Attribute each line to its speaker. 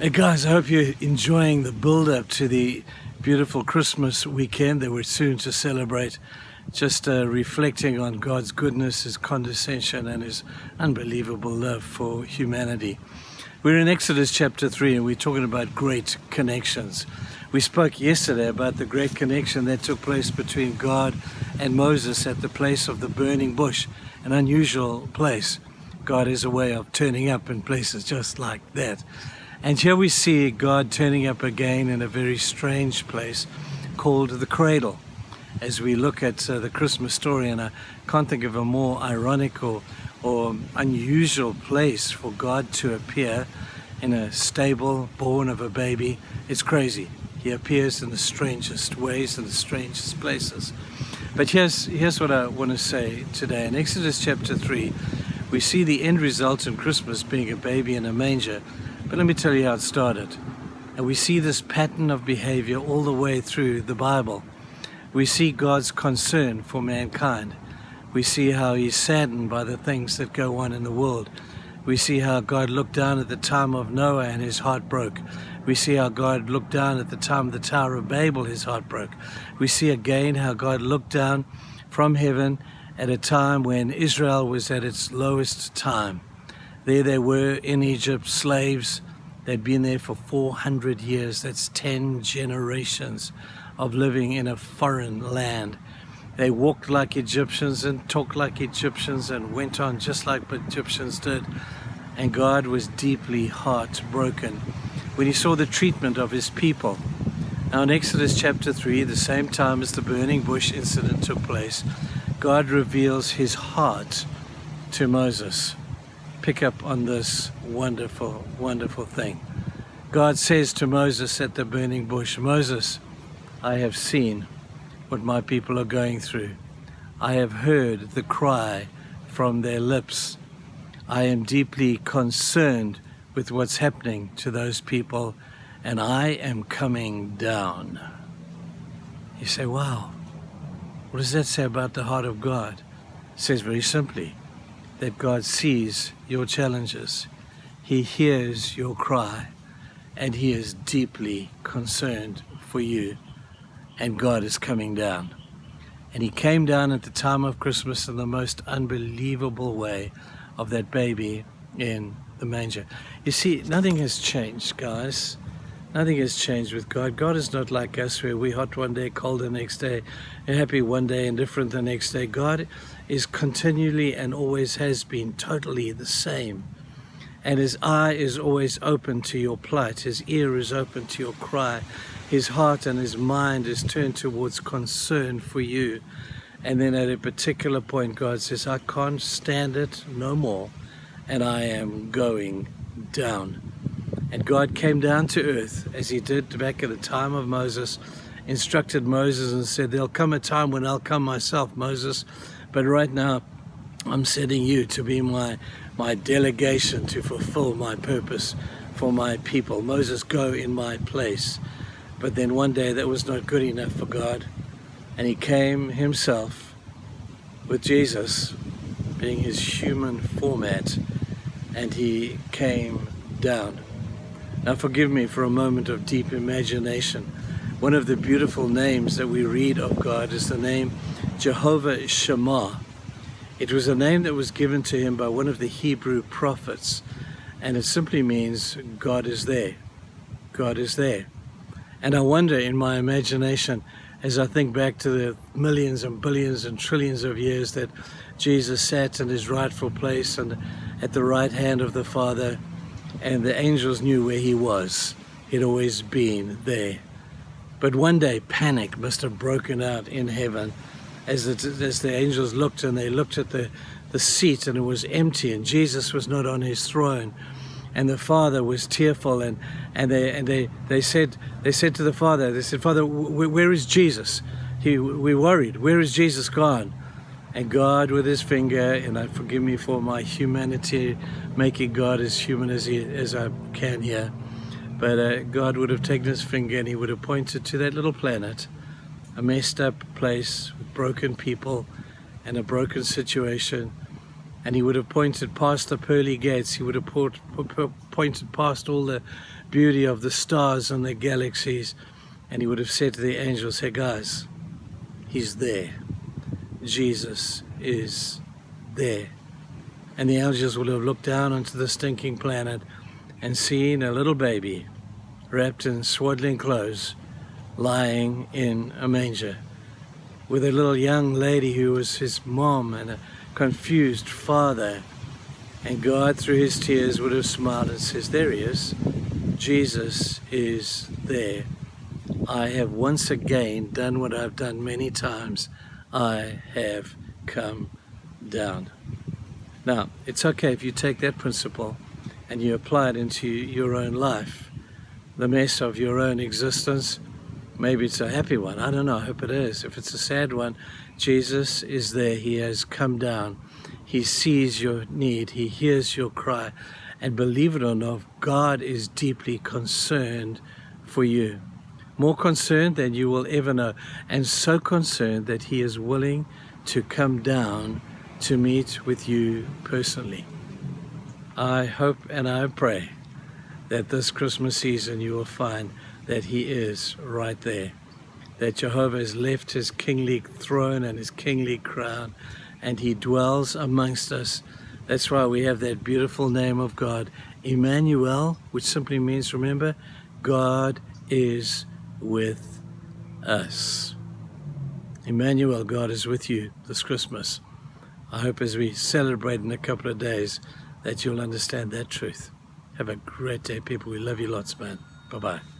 Speaker 1: Hey guys, I hope you're enjoying the build-up to the beautiful Christmas weekend that we're soon to celebrate. Just reflecting on God's goodness, His condescension, and His unbelievable love for humanity. We're in Exodus chapter 3, and we're talking about great connections. We spoke yesterday about the great connection that took place between God and Moses at the place of the burning bush, an unusual place. God has a way of turning up in places just like that. And here we see God turning up again in a very strange place called the cradle. As we look at the Christmas story, and I can't think of a more ironic or unusual place for God to appear in a stable born of a baby. It's crazy. He appears in the strangest ways, in the strangest places. But here's what I want to say today. In Exodus chapter 3, we see the end result in Christmas being a baby in a manger. But let me tell you how it started. And we see this pattern of behavior all the way through the Bible. We see God's concern for mankind. We see how He's saddened by the things that go on in the world. We see how God looked down at the time of Noah and His heart broke. We see how God looked down at the time of the Tower of Babel, His heart broke. We see again how God looked down from heaven at a time when Israel was at its lowest time. There they were in Egypt, slaves. They'd been there for 400 years. That's 10 generations of living in a foreign land. They walked like Egyptians and talked like Egyptians and went on just like Egyptians did. And God was deeply heartbroken when He saw the treatment of His people. Now in Exodus chapter 3, the same time as the burning bush incident took place, God reveals His heart to Moses. Pick up on this wonderful, wonderful thing. God says to Moses at the burning bush, Moses, I have seen what my people are going through. I have heard the cry from their lips. I am deeply concerned with what's happening to those people, and I am coming down. You say, wow, what does that say about the heart of God? It says very simply, that God sees your challenges, He hears your cry, and He is deeply concerned for you, and God is coming down. And He came down at the time of Christmas in the most unbelievable way of that baby in the manger. You see, nothing has changed, guys. Nothing has changed with God. God is not like us, where we're hot one day, cold the next day, and happy one day, and different the next day. God is continually and always has been totally the same. And His eye is always open to your plight. His ear is open to your cry. His heart and His mind is turned towards concern for you. And then at a particular point, God says, I can't stand it no more, and I am going down. And God came down to earth, as He did back at the time of Moses, instructed Moses and said, there'll come a time when I'll come myself, Moses, but right now I'm sending you to be my delegation to fulfill my purpose for my people. Moses, go in my place. But then one day that was not good enough for God, and He came Himself with Jesus being His human format, and He came down. Now forgive me for a moment of deep imagination. One of the beautiful names that we read of God is the name Jehovah Shammah. It was a name that was given to Him by one of the Hebrew prophets, and it simply means God is there. God is there. And I wonder in my imagination, as I think back to the millions and billions and trillions of years that Jesus sat in His rightful place and at the right hand of the Father, and the angels knew where He was. He'd always been there. But one day panic must have broken out in heaven as the angels looked, and they looked at the seat, and it was empty, and Jesus was not on His throne, and the Father was tearful, and they said to the Father, they said, Father, where is Jesus? We're worried. Where is Jesus gone? And God with His finger, and forgive me for my humanity, making God as human as I can here, but God would have taken His finger and He would have pointed to that little planet, a messed up place with broken people and a broken situation, and he would have pointed past the pearly gates. He would have pointed past all the beauty of the stars and the galaxies, and he would have said to the angels, hey guys, he's there. Jesus is there. And the angels would have looked down onto the stinking planet and seen a little baby wrapped in swaddling clothes lying in a manger with a little young lady who was his mom and a confused father. And God, through his tears, would have smiled and says, there he is. Jesus is there. I have once again done what I've done many times. I have come down. Now, it's okay if you take that principle and you apply it into your own life, the mess of your own existence. Maybe it's a happy one. I don't know. I hope it is. If it's a sad one, Jesus is there. He has come down. He sees your need. He hears your cry. And believe it or not, God is deeply concerned for you. More concerned than you will ever know. And so concerned that he is willing to come down to meet with you personally. I hope and I pray that this Christmas season you will find that he is right there, that Jehovah has left his kingly throne and his kingly crown, and he dwells amongst us. That's why we have that beautiful name of God, Emmanuel, which simply means, remember, God is with us. Emmanuel, God is with you this Christmas. I hope as we celebrate in a couple of days that you'll understand that truth. Have a great day, people. We love you lots, man. Bye-bye.